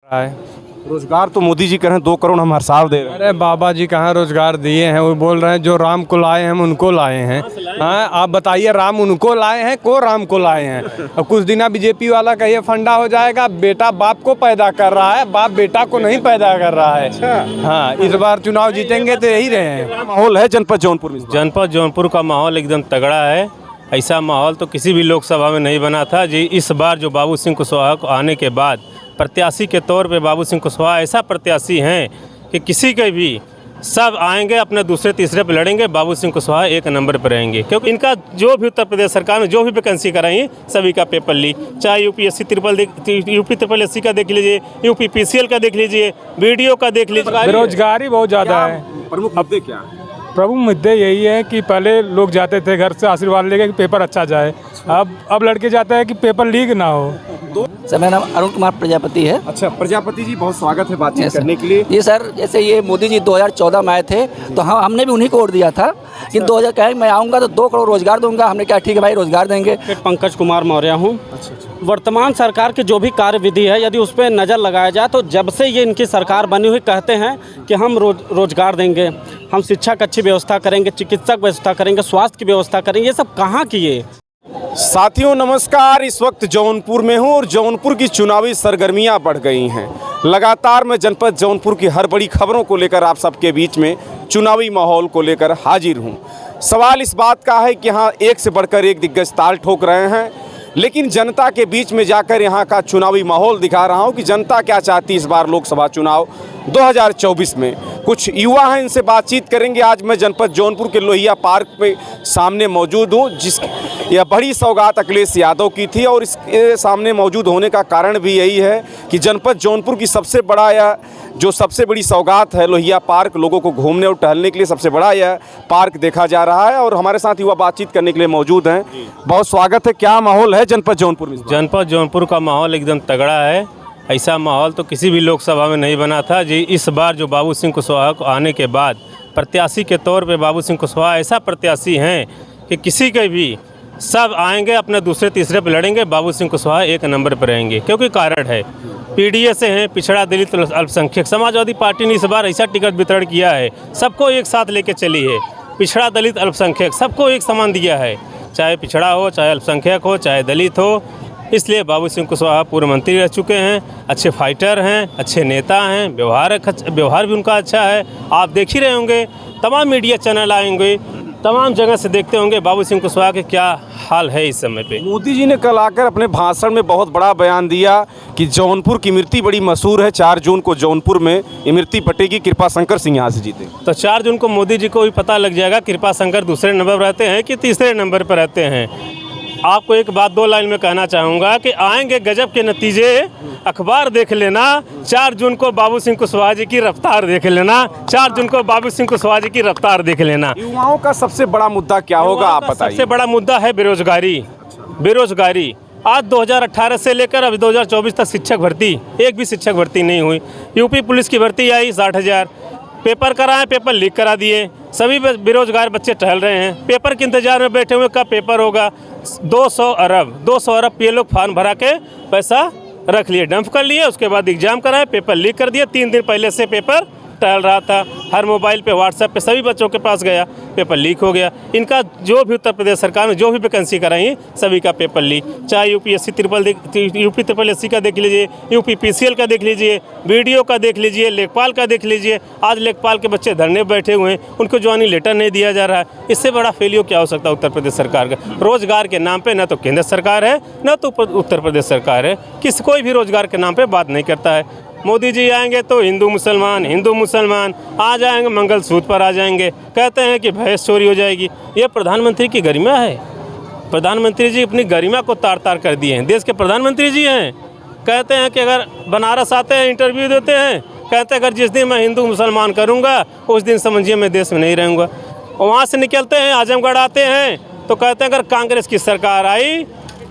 रोजगार तो मोदी जी कह रहे हैं 2 करोड़ हम हर साल दे रहे हैं। अरे बाबा जी कहाँ रोजगार दिए हैं, वो बोल रहे हैं जो राम को लाए हैं हम उनको लाए हैं। हाँ आप बताइए, राम उनको लाए हैं को राम को लाए हैं? अब कुछ दिन बीजेपी वाला का ये फंडा हो जाएगा, बेटा बाप को पैदा कर रहा है, बाप बेटा को नहीं पैदा कर रहा है। हाँ इस बार चुनाव जीतेंगे तो यही रहे हैं। माहौल है जनपद जौनपुर में? जनपद जौनपुर का माहौल एकदम तगड़ा है। ऐसा माहौल तो किसी भी लोकसभा में नहीं बना था जी। इस बार जो बाबू सिंह कुशवाहा को आने के बाद प्रत्याशी के तौर पे बाबू सिंह कुशवाहा ऐसा प्रत्याशी हैं कि किसी के भी सब आएंगे अपने दूसरे तीसरे पे लड़ेंगे, बाबू सिंह कुशवाहा 1 नंबर पर रहेंगे। क्योंकि इनका जो भी उत्तर प्रदेश सरकार में जो भी वैकेंसी कराई सभी का पेपर ली, चाहे यूपी ट्रिपल एससी का देख लीजिए, यूपी पीसीएल का देख लीजिए, बीडीओ का देख लीजिए। बेरोजगारी बहुत ज़्यादा है। प्रमुख मुद्दे क्या है? प्रमुख मुद्दे यही है कि पहले लोग जाते थे घर से आशीर्वाद लेके कि पेपर अच्छा जाए, अब लड़के जाते हैं कि पेपर लीक ना हो। सर मेरा नाम अरुण कुमार प्रजापति है। अच्छा प्रजापति जी, बहुत स्वागत है बातचीत करने के लिए। ये सर जैसे ये मोदी जी 2014 में आए थे तो हमने भी उन्हीं को वोट दिया था, कि 2000 कहे मैं आऊँगा तो 2 करोड़ रोजगार दूंगा। हमने कहा ठीक है भाई रोजगार देंगे। पंकज कुमार मौर्य हूँ। वर्तमान सरकार की जो भी कार्यविधि है यदि उस पर नज़र लगाया जाए तो जब से ये इनकी सरकार बनी हुई कहते हैं कि हम रोजगार देंगे, हम शिक्षा की अच्छी व्यवस्था करेंगे, चिकित्सक व्यवस्था करेंगे, स्वास्थ्य की व्यवस्था करेंगे, ये सब कहाँ किए? साथियों नमस्कार, इस वक्त जौनपुर में हूँ और जौनपुर की चुनावी सरगर्मियाँ बढ़ गई हैं। लगातार मैं जनपद जौनपुर की हर बड़ी खबरों को लेकर आप सबके बीच में चुनावी माहौल को लेकर हाजिर हूँ। सवाल इस बात का है कि यहाँ एक से बढ़कर एक दिग्गज ताल ठोक रहे हैं, लेकिन जनता के बीच में जाकर यहाँ का चुनावी माहौल दिखा रहा हूँ कि जनता क्या चाहती है इस बार लोकसभा चुनाव 2024 में। कुछ युवा हैं, इनसे बातचीत करेंगे। आज मैं जनपद जौनपुर के लोहिया पार्क पे सामने मौजूद हूँ, यह बड़ी सौगात अखिलेश यादव की थी और इसके सामने मौजूद होने का कारण भी यही है कि जनपद जौनपुर की सबसे बड़ी सौगात है लोहिया पार्क। लोगों को घूमने और टहलने के लिए सबसे बड़ा यह पार्क देखा जा रहा है और हमारे साथ युवा बातचीत करने के लिए मौजूद हैं। बहुत स्वागत है। क्या माहौल है जनपद जौनपुर में? जनपद जौनपुर का माहौल एकदम तगड़ा है। ऐसा माहौल तो किसी भी लोकसभा में नहीं बना था जी। इस बार जो बाबू सिंह कुशवाहा को आने के बाद प्रत्याशी के तौर पे बाबू सिंह कुशवाहा ऐसा प्रत्याशी हैं कि किसी के भी सब आएंगे अपने दूसरे तीसरे पे लड़ेंगे, बाबू सिंह कुशवाहा 1 नंबर पर रहेंगे। क्योंकि कारण है पीडीए से हैं, पिछड़ा दलित अल्पसंख्यक। समाजवादी पार्टी ने इस बार ऐसा टिकट वितरण किया है, सबको एक साथ लेके चली है। पिछड़ा दलित अल्पसंख्यक सबको एक समान दिया है, चाहे पिछड़ा हो, चाहे अल्पसंख्यक हो, चाहे दलित हो। इसलिए बाबू सिंह कुशवाहा पूर्व मंत्री रह चुके हैं, अच्छे फाइटर हैं, अच्छे नेता हैं, व्यवहार भी उनका अच्छा है। आप देख ही रहे होंगे, तमाम मीडिया चैनल आएंगे, तमाम जगह से देखते होंगे बाबू सिंह कुशवाहा के क्या हाल है इस समय पे। मोदी जी ने कल आकर अपने भाषण में बहुत बड़ा बयान दिया कि जौनपुर की इमरती बड़ी मशहूर है। 4 जून को जौनपुर में इमरती पटेगी, कृपा शंकर सिंह यहाँ से जीते। तो 4 जून को मोदी जी को भी पता लग जाएगा कृपा शंकर दूसरे नंबर पर रहते हैं कि तीसरे नंबर पर रहते हैं। आपको एक बात 2 लाइन में कहना चाहूँगा कि आएंगे गजब के नतीजे। अखबार देख लेना, 4 जून को बाबू सिंह कुशवाहा जी की रफ्तार देख लेना। 4 जून को बाबू सिंह कुशवाहा जी की रफ्तार देख लेना। युवाओं का सबसे बड़ा मुद्दा क्या होगा आप बताइए? सबसे बड़ा मुद्दा है बेरोजगारी। आज 2018 से लेकर अभी 2024 तक शिक्षक भर्ती, एक भी शिक्षक भर्ती नहीं हुई। यूपी पुलिस की भर्ती आई 60,000, पेपर कराएं, पेपर लीक करा दिए। सभी बेरोजगार बच्चे टहल रहे हैं, पेपर के इंतजार में बैठे हुए, कब पेपर होगा। 200 अरब ये लोग फॉर्म भरा के पैसा रख लिए, डंप कर लिए, उसके बाद एग्जाम कराए, पेपर लीक कर दिया। 3 दिन पहले से पेपर टहल रहा था, हर मोबाइल पे, व्हाट्सएप पे सभी बच्चों के पास गया, पेपर लीक हो गया। इनका जो भी उत्तर प्रदेश सरकार ने जो भी वैकेंसी कराई सभी का पेपर लीक, चाहे यूपी ट्रिपल एससी का देख लीजिए, यूपी पीसीएल का देख लीजिए, बीडीओ का देख लीजिए, लेखपाल का देख लीजिए। आज लेखपाल के बच्चे धरने बैठे हुए हैं, उनको ज्वाइनिंग लेटर नहीं दिया जा रहा है। इससे बड़ा फेलियर क्या हो सकता है उत्तर प्रदेश सरकार का? रोजगार के नाम पे न तो केंद्र सरकार है न तो उत्तर प्रदेश सरकार है, कोई भी रोजगार के नाम पे बात नहीं करता है। मोदी जी आएंगे तो हिंदू मुसलमान आ जाएंगे, मंगलसूत्र पर आ जाएंगे, कहते हैं कि भैंस चोरी हो जाएगी। ये प्रधानमंत्री की गरिमा है। प्रधानमंत्री जी अपनी गरिमा को तार तार कर दिए हैं, देश के प्रधानमंत्री जी हैं। कहते हैं कि अगर बनारस आते हैं, इंटरव्यू देते हैं, कहते हैं अगर जिस दिन मैं हिंदू मुसलमान करूँगा उस दिन समझिए मैं देश में नहीं रहूँगा। वहाँ से निकलते हैं, आजमगढ़ आते हैं तो कहते हैं अगर कांग्रेस की सरकार आई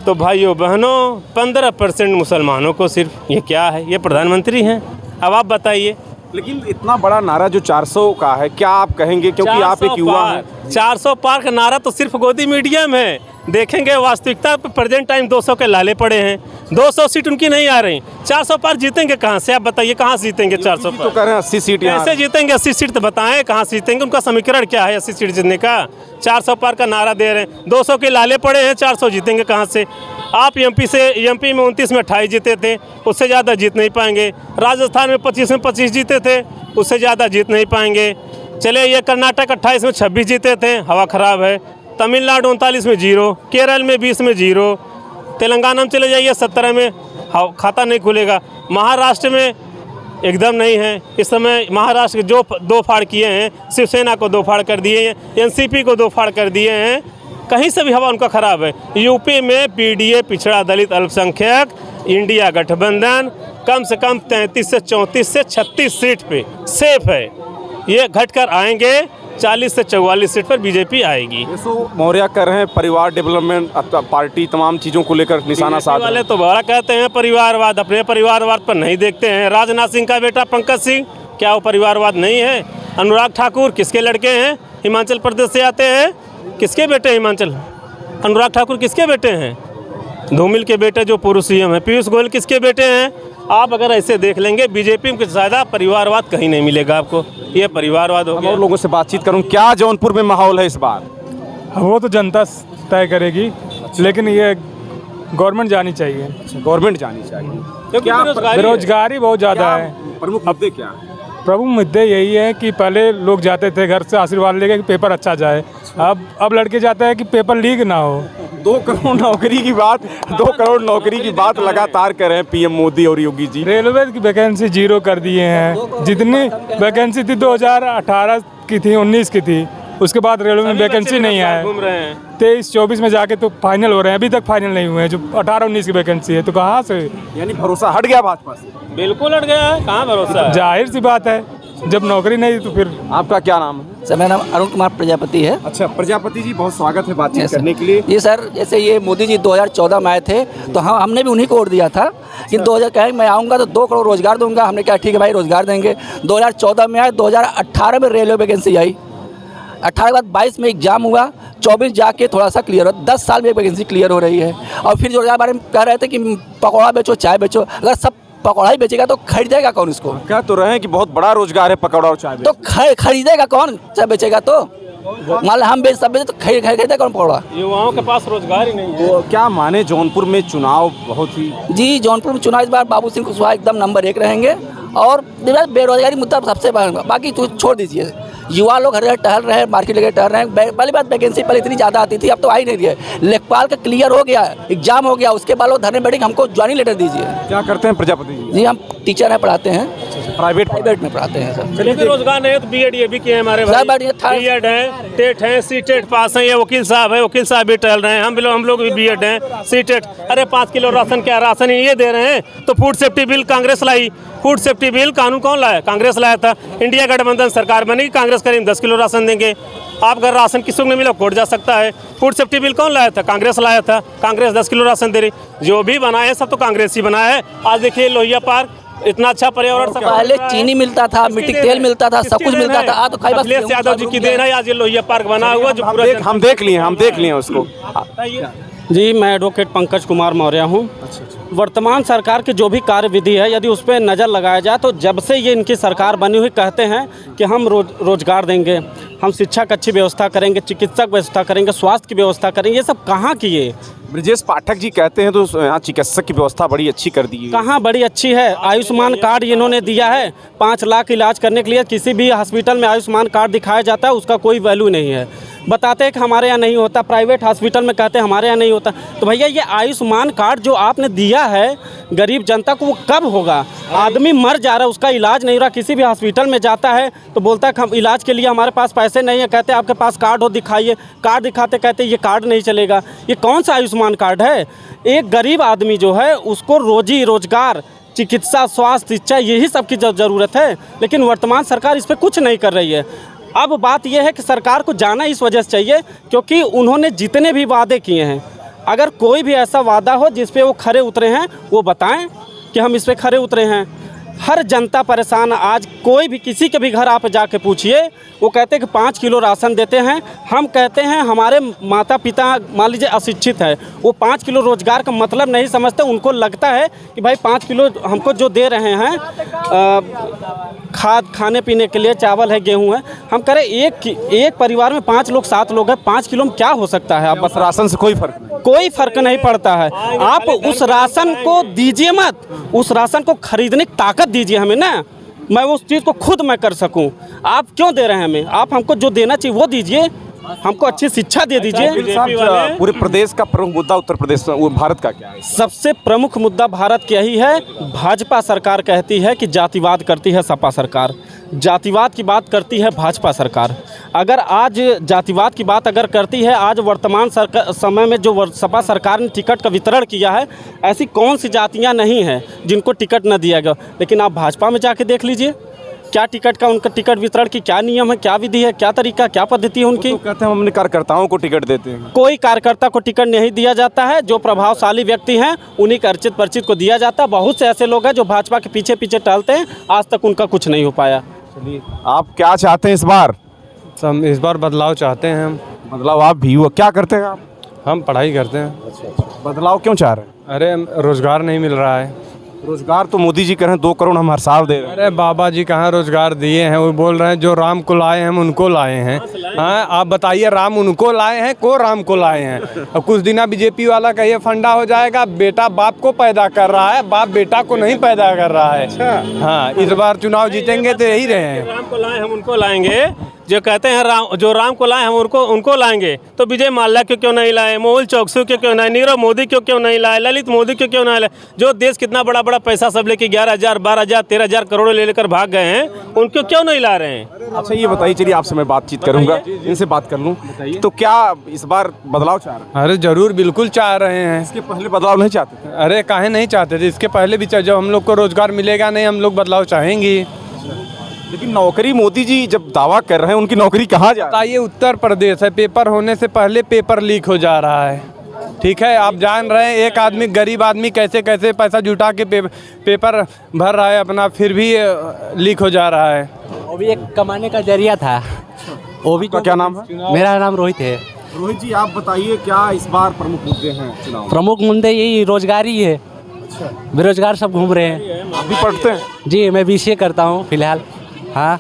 तो भाइयों बहनों 15% मुसलमानों को सिर्फ। ये क्या है? ये प्रधानमंत्री हैं? अब आप बताइए। लेकिन इतना बड़ा नारा जो 400 का है, क्या आप कहेंगे? क्योंकि आप एक युवा हैं। 400 पार का नारा तो सिर्फ गोदी मीडियम है। देखेंगे वास्तविकता पे प्रेजेंट टाइम 200 के लाले पड़े हैं। 200 सीट उनकी नहीं आ रही। 400 पार जीतेंगे कहाँ से? आप बताइए कहाँ से जीतेंगे 400 तो पार? कह रहे हैं 80 सीट यहाँ कैसे जीतेंगे 80 सीट? तो बताएं कहाँ से जीतेंगे? उनका समीकरण क्या है 80 सीट जीतने का? 400 पार का नारा दे रहे हैं, 200 के लाले पड़े हैं, 400 जीतेंगे कहाँ से? आप एमपी में 29 में 28 जीते थे, उससे ज़्यादा जीत नहीं पाएंगे। राजस्थान में 25 में 25 जीते थे, उससे ज़्यादा जीत नहीं पाएंगे। चले ये कर्नाटक 28 में 26 जीते थे, हवा ख़राब है। तमिलनाडु 39 में 0, केरल में 20 में 0, तेलंगाना में चले जाइए 17 में खाता नहीं खुलेगा। महाराष्ट्र में एकदम नहीं है। इस समय महाराष्ट्र के जो 2 फाड़ किए हैं, शिवसेना को 2 फाड़ कर दिए हैं, एनसीपी को 2 फाड़ कर दिए हैं, कहीं से भी हवा उनका ख़राब है। यूपी में पीडीए पिछड़ा दलित अल्पसंख्यक इंडिया गठबंधन कम से कम 33 से 34 से 36 सीट पे सेफ है। ये घटकर आएंगे 40 से 44 सीट पर बीजेपी आएगी। मौर्य कर रहे हैं परिवार डेवलपमेंट पार्टी तमाम चीज़ों को लेकर निशाना साध वाले तो बड़ा कहते हैं परिवारवाद, अपने परिवारवाद पर नहीं देखते हैं। राजनाथ सिंह का बेटा पंकज सिंह, क्या वो परिवारवाद नहीं है? अनुराग ठाकुर किसके लड़के हैं? हिमाचल प्रदेश से आते हैं। किसके बेटे हैं हिमाचल? अनुराग ठाकुर किसके बेटे हैं? धूमिल के बेटे जो पूर्व सीएम है। पीयूष गोयल किसके बेटे हैं? आप अगर ऐसे देख लेंगे बीजेपी में ज़्यादा परिवारवाद कहीं नहीं मिलेगा आपको। ये परिवारवाद हो गया। और लोगों से बातचीत करूं, क्या जौनपुर में माहौल है इस बार? वो तो जनता तय करेगी, लेकिन ये गवर्नमेंट जानी चाहिए। गवर्नमेंट जानी चाहिए। क्योंकि बेरोजगारी बहुत ज़्यादा है। प्रमुख मुद्दे क्या हैं? प्रमुख मुद्दे यही है कि पहले लोग जाते थे घर से आशीर्वाद लेके कि पेपर अच्छा जाए। अब लड़के जाते हैं कि पेपर लीक ना हो। 2 करोड़ नौकरी की बात 2 करोड़ नौकरी की बात लगातार कर रहे हैं पीएम मोदी और योगी जी। रेलवे की वैकेंसी 0 कर दिए हैं। जितनी वैकेंसी थी 2018 की थी, 19 की थी, उसके बाद रेलवे में वैकेंसी नहीं आया। 23-24 में जाके तो फाइनल हो रहे हैं, अभी तक फाइनल नहीं हुए हैं। जो 18-19 की वैकेंसी है, तो कहाँ से? यानी भरोसा हट गया भाजपा से। बिल्कुल हट गया है, कहाँ भरोसा है? जाहिर सी बात है, जब नौकरी नहीं तो फिर। आपका क्या नाम है? सर मेरा नाम अरुण कुमार प्रजापति है। अच्छा प्रजापति जी, बहुत स्वागत है बातचीत करने के लिए। जी सर, जैसे ये मोदी जी 2014 में आए थे तो हमने भी उन्हीं को वोट दिया था कि 2000 कहे मैं आऊँगा तो 2 करोड़ रोजगार दूंगा। हमने कहा ठीक है भाई रोजगार देंगे। 2014 में आए, 2018 में रेलवे वैकेंसी आई, 18 के बाद 22 में एग्जाम हुआ, 24 जाके थोड़ा सा क्लियर हो। 10 साल में वैकेंसी क्लियर हो रही है। और फिर जो बारे में कह रहे थे कि पकौड़ा बेचो चाय बेचो, अगर सब पकौड़ा ही बेचेगा तो खरीदेगा कौन इसको? कह तो रहे हैं कि बहुत बड़ा रोजगार है पकौड़ा और चाय। तो खरीदेगा कौन? चाय बेचेगा तो मान लो हम सब बेचे तो खरीदेगा कौन पकौड़ा? युवाओं के पास रोजगार ही नहीं है। तो क्या माने जौनपुर में चुनाव बहुत ही जी, जौनपुर में चुनाव इस बार बाबू सिंह कुशवाहा एकदम नंबर 1 रहेंगे। और बेरोजगारी मुद्दा सबसे बड़ा, बाकी तो छोड़ दीजिए। युवा लोग हर जगह टहल रहे हैं, मार्केट लेकर टहल रहे हैं। पहली बात वैकेंसी पहले इतनी ज़्यादा आती थी, अब तो आई नहीं रही है। लेखपाल का क्लियर हो गया, एग्जाम हो गया, उसके बाद लोग धरने बैठे हमको ज्वाइनिंग लेटर दीजिए। क्या करते हैं प्रजापति जी? जी हम टीचर हैं, पढ़ाते हैं, प्राइवेट में पढ़ाते हैं सर। चलिए रोजगार नहीं है तो बीएड ये भी किए हमारे भाई। बीएड है, टेट है, सीटेट पास है। ये वकील साहब है, वकील साहब भी टहल रहे हैं। हम लोग भी बीएड हैं, सीटेट। अरे 5 किलो राशन, क्या राशन ये दे रहे हैं? तो फूड सेफ्टी बिल कांग्रेस लाई। फूड सेफ्टी बिल कानून कौन लाया? कांग्रेस लाया था। इंडिया गठबंधन सरकार बनी, कांग्रेस करीब 10 किलो राशन देंगे। आप अगर राशन किसी को नहीं मिला कोर्ट जा सकता है। फूड सेफ्टी बिल कौन लाया था? कांग्रेस लाया था। कांग्रेस 10 किलो राशन दे रही। जो भी बनाए हैं सब तो कांग्रेस ही बनाया है। आज देखिए लोहिया पार्क, इतना अच्छा पर्यावरण। पहले चीनी मिलता था, मिट्टी तेल मिलता था, सब कुछ मिलता था। आज तो खाई अखिलेश यादव जी की देन है आज ये लोहिया पार्क बना हुआ जो पूरा हम देख लिए उसको। जी, मैं एडवोकेट पंकज कुमार मौर्य हूँ। वर्तमान सरकार की जो भी कार्यविधि है, यदि उस पर नज़र लगाया जाए तो जब से ये इनकी सरकार बनी हुई कहते हैं कि हम रोजगार देंगे, हम शिक्षा की अच्छी व्यवस्था करेंगे, चिकित्सक व्यवस्था करेंगे, स्वास्थ्य की व्यवस्था करेंगे। ये सब कहाँ किए? ब्रजेश पाठक जी कहते हैं तो यहाँ चिकित्सक की व्यवस्था बड़ी अच्छी कर दी है। कहाँ बड़ी अच्छी है? आयुष्मान कार्ड इन्होंने दिया है 5 लाख इलाज करने के लिए। किसी भी हॉस्पिटल में आयुष्मान कार्ड दिखाया जाता है, उसका कोई वैल्यू नहीं है। बताते हैं कि हमारे यहाँ नहीं होता, प्राइवेट हॉस्पिटल में कहते हैं हमारे यहाँ नहीं होता। तो भैया ये आयुष्मान कार्ड जो आपने दिया है गरीब जनता को, वो कब होगा? आदमी मर जा रहा है, उसका इलाज नहीं हो रहा। किसी भी हॉस्पिटल में जाता है तो बोलता है कि हम इलाज के लिए हमारे पास पैसे नहीं है। कहते हैं आपके पास कार्ड हो दिखाइए। कार्ड दिखाते कहते ये कार्ड नहीं चलेगा। ये कौन सा आयुष्मान कार्ड है? एक गरीब आदमी जो है उसको रोजी रोजगार, चिकित्सा, स्वास्थ्य, शिक्षा, यही सब की ज़रूरत है। लेकिन वर्तमान सरकार इस पर कुछ नहीं कर रही है। अब बात यह है कि सरकार को जाना इस वजह से चाहिए क्योंकि उन्होंने जितने भी वादे किए हैं, अगर कोई भी ऐसा वादा हो जिस पे वो खरे उतरे हैं, वो बताएं कि हम इस पे खरे उतरे हैं। हर जनता परेशान। आज कोई भी किसी के भी घर आप जाके पूछिए, वो कहते हैं कि 5 किलो राशन देते हैं। हम कहते हैं हमारे माता पिता मान लीजिए अशिक्षित है, वो 5 किलो रोजगार का मतलब नहीं समझते। उनको लगता है कि भाई 5 किलो हमको जो दे रहे हैं खाने पीने के लिए चावल है, गेहूं है। हम कह रहे एक परिवार में 5 लोग 7 लोग हैं, 5 किलो में क्या हो सकता है? आप बस राशन से कोई फर्क नहीं। कोई फर्क नहीं पड़ता है। आप उस राशन को दीजिए मत, उस राशन को खरीदने की ताकत दीजिए हमें ना, मैं उस चीज़ को खुद मैं कर सकूं। आप क्यों दे रहे हैं हमें? आप हमको जो देना चाहिए वो दीजिए, हमको अच्छी शिक्षा दे दीजिए। पूरे प्रदेश का प्रमुख मुद्दा उत्तर प्रदेश वो भारत का क्या है? सबसे प्रमुख मुद्दा भारत का यही है। भाजपा सरकार कहती है कि जातिवाद करती है सपा सरकार, जातिवाद की बात करती है भाजपा सरकार। अगर आज जातिवाद की बात अगर करती है, आज वर्तमान समय में जो सपा सरकार ने टिकट का वितरण किया है, ऐसी कौन सी जातियां नहीं हैं जिनको टिकट न दिया गया। लेकिन आप भाजपा में जाके देख लीजिए क्या टिकट का, उनका टिकट वितरण की क्या नियम है, क्या विधि है, क्या तरीका, क्या पद्धति है उनकी। तो कहते हैं हम अपने कार्यकर्ताओं को टिकट देते हैं। कोई कार्यकर्ता को टिकट नहीं दिया जाता है। जो प्रभावशाली व्यक्ति हैं उन्हीं के अर्चित परिचित को दिया जाता है। बहुत से ऐसे लोग हैं जो भाजपा के पीछे पीछे टहलते हैं, आज तक उनका कुछ नहीं हो पाया। चलिए, आप क्या चाहते हैं इस बार? हम इस बार बदलाव चाहते हैं। हम बदलाव आप भी हुआ क्या करते हैं आप? हम पढ़ाई करते हैं। बदलाव क्यों चाह रहे हैं? अरे रोज़गार नहीं मिल रहा है। रोजगार तो मोदी जी कह रहे हैं 2 करोड़ हम हर साल दे रहे हैं। अरे बाबा जी कहाँ रोज़गार दिए हैं? वो बोल रहे हैं जो राम को लाए हैं हम उनको लाए हैं। हाँ, आप बताइए राम उनको लाए हैं को राम को लाए हैं? और कुछ दिन बीजेपी वाला का ये फंडा हो जाएगा, बेटा बाप को पैदा कर रहा है, बाप बेटा को नहीं पैदा कर रहा है। हाँ, इस बार चुनाव जीतेंगे तो यही रहे हैं। राम को लाए हम उनको लाएंगे, जो कहते हैं राम को लाए हम उनको लाएंगे। तो विजय माल्या क्यों नहीं लाए, मेहुल चोकसी क्यों नहीं, नीरव मोदी क्यों नहीं लाए, ललित मोदी क्यों नहीं लाए? जो देश कितना बड़ा बड़ा पैसा सब लेके 11,000 12,000 13,000 करोड़ ले लेकर भाग गए हैं, उनको क्यों नहीं ला रहे हैं? अच्छा ये बताइए, चलिए आपसे मैं बातचीत करूंगा, इनसे बात कर लूं। तो क्या इस बार बदलाव चाह रहे हैं? अरे जरूर, बिल्कुल चाह रहे हैं। इसके पहले बदलाव नहीं चाहते थे? अरे काहे नहीं चाहते थे? इसके पहले भी जब हम लोग को रोज़गार मिलेगा नहीं, हम लोग बदलाव चाहेंगे। लेकिन नौकरी मोदी जी जब दावा कर रहे हैं, उनकी नौकरी कहाँ जा रही है? ये उत्तर प्रदेश है, पेपर होने से पहले पेपर लीक हो जा रहा है। ठीक है, आप जान रहे हैं एक आदमी, गरीब आदमी कैसे कैसे पैसा जुटा के पेपर भर रहा है अपना, फिर भी लीक हो जा रहा है। वो भी एक कमाने का जरिया था। वो भी क्या नाम है? मेरा नाम रोहित है। रोहित जी, आप बताइए क्या इस बार प्रमुख मुद्दे हैं चुनाव? प्रमुख मुद्दे यही रोजगारी है। बेरोजगार सब घूम रहे हैं। आप भी पढ़ते हैं? जी, मैं BCA करता हूँ फिलहाल। हाँ,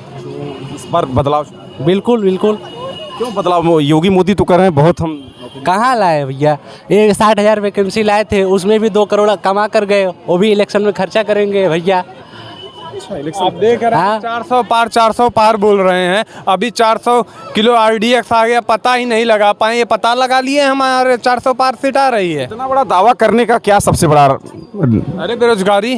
इस बार बदलाव बिल्कुल बिल्कुल। क्यों बदलाव? योगी मोदी तो कर रहे हैं बहुत, हम कहाँ लाए भैया? ये 60,000 वैकेंसी लाए थे, उसमें भी 2 करोड़ कमा कर गए। वो भी इलेक्शन में खर्चा करेंगे भैया। आप देख रहे हैं 400 पार बोल रहे हैं। अभी 400 किलो RDX आ गया, पता ही नहीं लगा पाए। ये पता लगा लिए हमारे 400 पार सीट आ रही है। इतना बड़ा दावा करने का क्या सबसे बड़ा? अरे बेरोजगारी।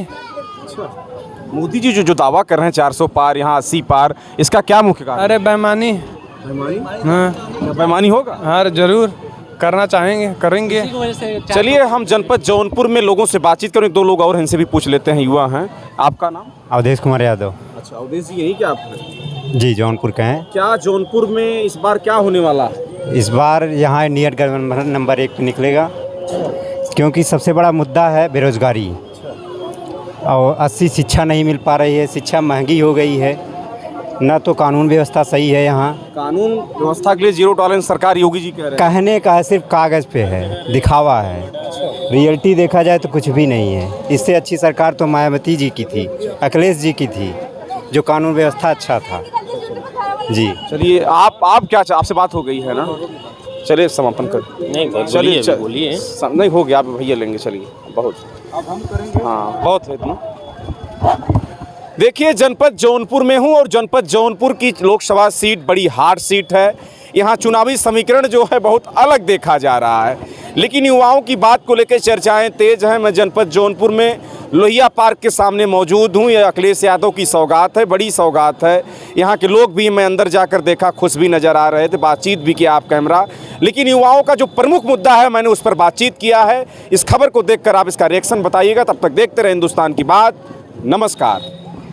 मोदी जी जो दावा कर रहे हैं 400 पार, यहाँ 80 पार, इसका क्या मुख्य कारण? अरे बेईमानी। हाँ, बेईमानी होगा। हाँ जरूर करना चाहेंगे, करेंगे। चलिए हम जनपद जौनपुर में लोगों से बातचीत करें। 2 लोग और इनसे भी पूछ लेते हैं, युवा हैं। आपका नाम? अवधेश कुमार यादव। अच्छा अवधेश जी, यही क्या आप? जी, जौनपुर के हैं। क्या जौनपुर में इस बार क्या होने वाला है? इस बार यहाँ इंडियन गवर्नमेंट नंबर 1 पे निकलेगा, क्योंकि सबसे बड़ा मुद्दा है बेरोजगारी और अच्छी शिक्षा नहीं मिल पा रही है। शिक्षा महंगी हो गई है, ना तो कानून व्यवस्था सही है। यहाँ कानून व्यवस्था के लिए 0 टॉलरेंस सरकार योगी जी कह रहे हैं। कहने का है, सिर्फ कागज़ पे है, दिखावा है। रियलिटी देखा जाए तो कुछ भी नहीं है। इससे अच्छी सरकार तो मायावती जी की थी, अखिलेश जी की थी, जो कानून व्यवस्था अच्छा था। जी चलिए आप क्या आपसे बात हो गई है ना? चलिए समापन कर। नहीं चलिए बोलिए। नहीं हो गया, आप भैया लेंगे। चलिए बहुत, अब हम करेंगे। हाँ बहुत है इतना। देखिए जनपद जौनपुर में हूँ और जनपद जौनपुर की लोकसभा सीट बड़ी हार्ड सीट है। यहाँ चुनावी समीकरण जो है बहुत अलग देखा जा रहा है, लेकिन युवाओं की बात को लेकर चर्चाएं तेज हैं। मैं जनपद जौनपुर में लोहिया पार्क के सामने मौजूद हूँ। यह अखिलेश यादव की सौगात है, बड़ी सौगात है। यहाँ के लोग भी, मैं अंदर जाकर देखा, खुश भी नज़र आ रहे थे, बातचीत भी किया आप कैमरा। लेकिन युवाओं का जो प्रमुख मुद्दा है, मैंने उस पर बातचीत किया है। इस खबर को देखकर आप इसका रिएक्शन बताइएगा। तब तक देखते रहे हिंदुस्तान की बात। नमस्कार।